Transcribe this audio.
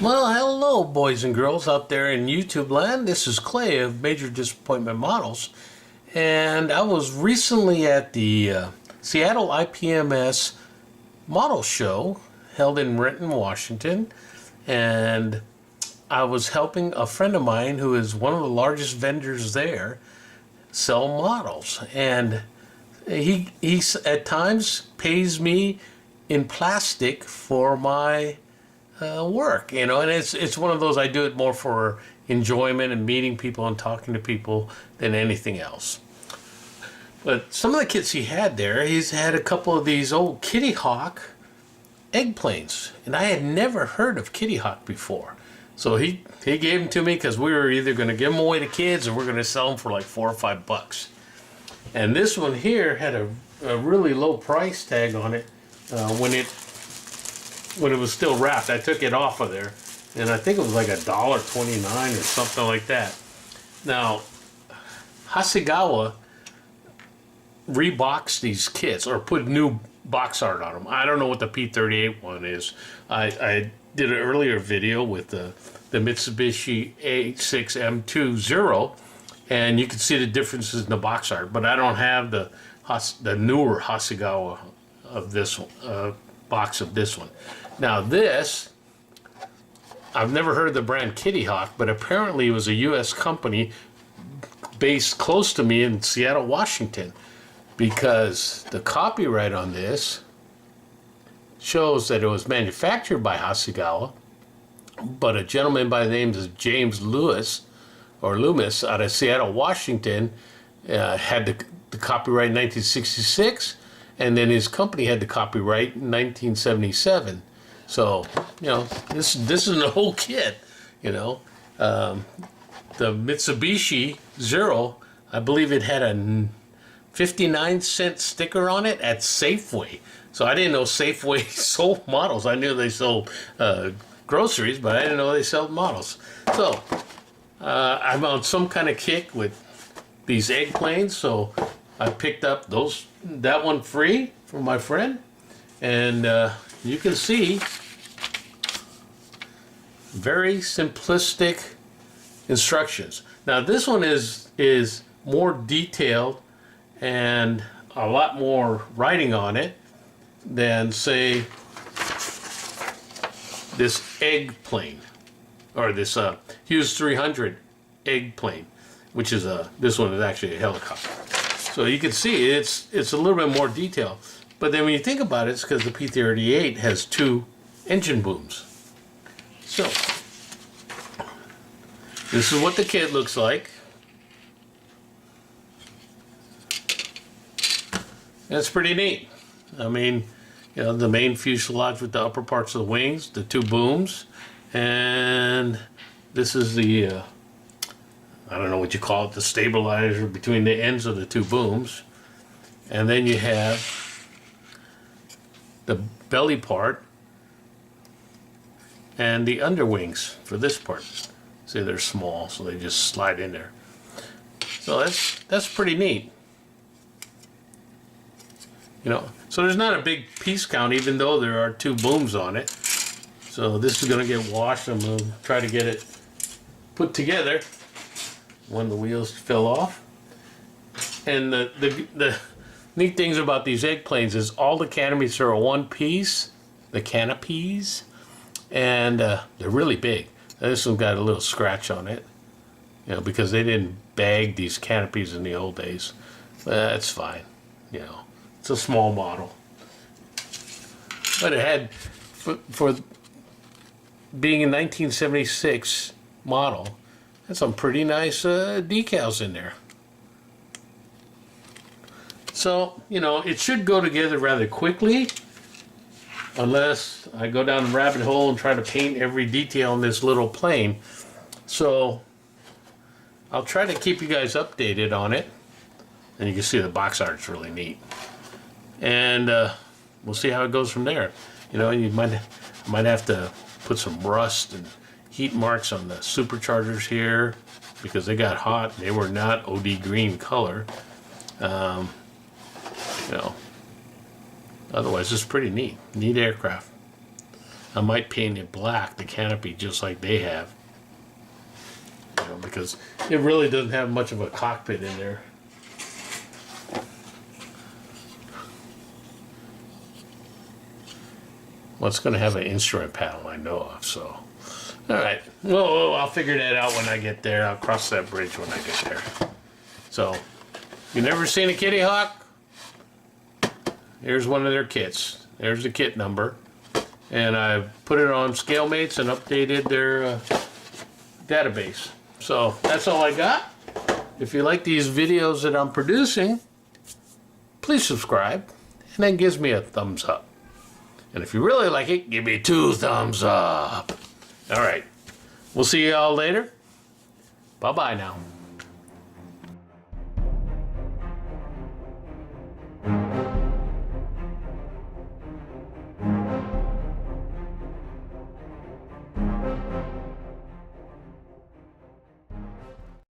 Well, hello, boys and girls out there in YouTube land. This is Clay of Major Disappointment Models, and I was recently at the Seattle IPMS Model Show held in Renton, Washington, and I was helping a friend of mine who is one of the largest vendors there sell models, and he at times pays me in plastic for my work, and it's one of those. I do it more for enjoyment and meeting people and talking to people than anything else. But some of the kits he had there, he's had a couple of these old Kitty Hawk egg planes, and I had never heard of Kitty Hawk before. So he gave them to me because we were either going to give them away to kids or we're going to sell them for like $4 or $5. And this one here had a really low price tag on it when it was still wrapped. I took it off of there, and I think it was like $1.29 or something like that. Now, Hasegawa reboxed these kits or put new box art on them. I don't know what the P-38 one is. I did an earlier video with the Mitsubishi A6M20, and you can see the differences in the box art, but I don't have the newer Hasegawa of this box of this one. Now this, I've never heard of the brand Kitty Hawk, but apparently it was a U.S. company based close to me in Seattle, Washington, because the copyright on this shows that it was manufactured by Hasegawa, but a gentleman by the name of James Loomis out of Seattle, Washington, had the copyright in 1966, and then his company had the copyright in 1977. So, this is an old kit, The Mitsubishi Zero, I believe it had a 59-cent sticker on it at Safeway. So I didn't know Safeway sold models. I knew they sold groceries, but I didn't know they sold models. So I'm on some kind of kick with these egg planes, so I picked up that one free from my friend, and you can see very simplistic instructions. Now this one is more detailed and a lot more writing on it than, say, this egg plane or this Hughes 300 egg plane, which is this one is actually a helicopter. So you can see it's a little bit more detail. But then when you think about it, it's because the P-38 has 2 engine booms. So this is what the kit looks like. That's pretty neat. I mean, the main fuselage with the upper parts of the wings, the 2 booms, and this is the I don't know what you call it, the stabilizer between the ends of the 2 booms. And then you have the belly part and the underwings for this part. See, they're small, so they just slide in there. So that's pretty neat. So there's not a big piece count, even though there are 2 booms on it. So this is going to get washed. I'm going to try to get it put together when the wheels fell off. And the neat things about these egg planes is all the canopies are one piece, the canopies, and they're really big. This one got a little scratch on it, because they didn't bag these canopies in the old days. That's fine, It's a small model. But it had, for being a 1976 model, had some pretty nice decals in there. So, it should go together rather quickly, unless I go down the rabbit hole and try to paint every detail in this little plane. So I'll try to keep you guys updated on it. And you can see the box art's really neat. And we'll see how it goes from there. You might have to put some rust and heat marks on the superchargers here because they got hot. They were not OD green color. Otherwise, it's pretty neat aircraft. I might paint it black, the canopy, just like they have. You know, because it really doesn't have much of a cockpit in there. Well, it's going to have an instrument panel, I know of, so. All right. Well, I'll figure that out when I get there. I'll cross that bridge when I get there. So, you never seen a kitty hawk? Here's one of their kits. There's the kit number. And I've put it on ScaleMates and updated their database. So, that's all I got. If you like these videos that I'm producing, please subscribe. And that gives me a thumbs up. And if you really like it, give me 2 thumbs up. All right. We'll see you all later. Bye-bye now.